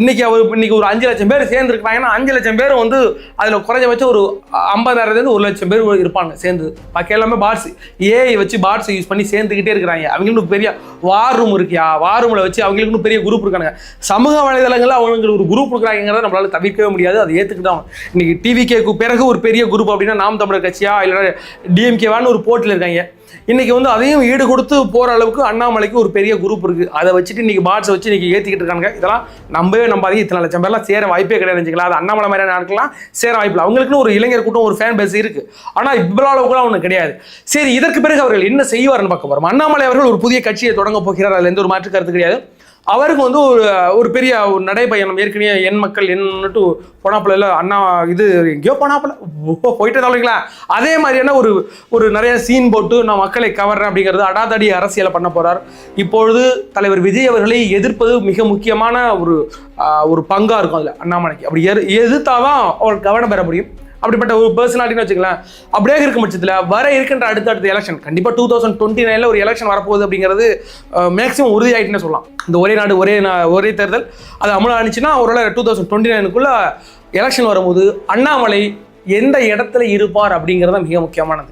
இன்னைக்கு ஒரு 5 லட்சம் பேர் சேர்ந்துருக்காங்கன்னா 5 லட்சம் பேர் வந்து அதில் குறைஞ்சபட்சம் ஒரு 50,000 1 லட்சம் பேர் இருப்பாங்க சேர்ந்து. பாக்கி எல்லாமே பாட்ஸ், ஏஐ வச்சு பாட்ஸ் யூஸ் பண்ணி சேர்ந்துக்கிட்டே இருக்கிறாங்க. அவங்களுக்கு பெரிய வார் ரூம் இருக்கியா, வார் ரூமில் வச்சு அவங்களுக்கு பெரிய குரூப் இருக்கானுங்க. சமூக வலைதளங்களில் அவங்களுக்கு ஒரு குரூப் இருக்கிறாங்கிறத நம்மளால தவிர்க்கவே முடியாது. அதை ஏற்றுக்கிட்டு தான் இன்னைக்கு டிவிகேக்கு பிறகு ஒரு பெரிய குரூப் அப்படின்னா நாம் தமிழர் கட்சியா இல்லைன்னா டிஎம்கேவான்னு ஒரு போட்டியில் இருக்காங்க. இன்னைக்கு வந்து அதையும் ஈடு கொடுத்து போற அளவுக்கு அண்ணாமலைக்கு ஒரு பெரிய குரூப் இருக்கு. அதை வச்சுட்டு இன்னைக்கு பாட்ஸ் வச்சு இன்னைக்கு ஏற்றிக்கிட்டு இருக்காங்க. இதெல்லாம் நம்பாதீங்க. இத்தனை லட்சம் பேர்லாம் சேர வாய்ப்பே கிடையாது. அது அண்ணாமலை மாதிரியான நாட்கள்லாம் சேர வாய்ப்பு இல்லை. அவங்களுக்குன்னு ஒரு இளைஞர் கூட்டம், ஒரு ஃபேன் பேஸ் இருக்கு. ஆனால் இவ்வளோ அளவுக்குலாம் ஒன்றும் கிடையாது. சரி, இதற்கு பிறகு அவர்கள் என்ன செய்வார்னு பார்க்க போறோம். அண்ணாமலை அவர்கள் ஒரு புதிய கட்சியை தொடங்க போகிறார். அதுல எந்த ஒரு மாற்று கருத்து கிடையாது. அவருக்கு வந்து ஒரு பெரிய ஒரு நடைபயணம் ஏற்கனவே என் மக்கள் என்னட்டு போனாப்புல அண்ணா இது எங்கேயோ போனாப்புல போயிட்டு தான். அதே மாதிரியான ஒரு நிறைய சீன் போட்டு நான் மக்களை கவர்றேன் அப்படிங்கிறது அடாதடி அரசியலை பண்ண போறார். இப்பொழுது தலைவர் விஜய் அவர்களை எதிர்ப்பது மிக முக்கியமான ஒரு பங்கா இருக்கும் அதுல அண்ணாமலைக்கு. அப்படி எதிர்த்தாதான் அவர் கவனம் பெற முடியும். அப்படிப்பட்ட ஒரு பர்சனாலிட்டின்னு வச்சுக்கலாம். அப்படியே இருக்கும் பட்சத்தில் வர இருக்கின்ற அடுத்த எலெக்ஷன் கண்டிப்பாக 2029 ஒரு எலெக்ஷன் வரப்போகுது அப்படிங்கிறது மேக்ஸிமம் உறுதியாயிட்டுன்னு சொல்லலாம். இந்த ஒரே நாடு ஒரே தேர்தல் அது அமலாச்சுன்னா ஒருவேளை 2029 எலெக்ஷன் வரும்போது அண்ணாமலை எந்த இடத்துல இருப்பார் அப்படிங்கிறது மிக முக்கியமானது.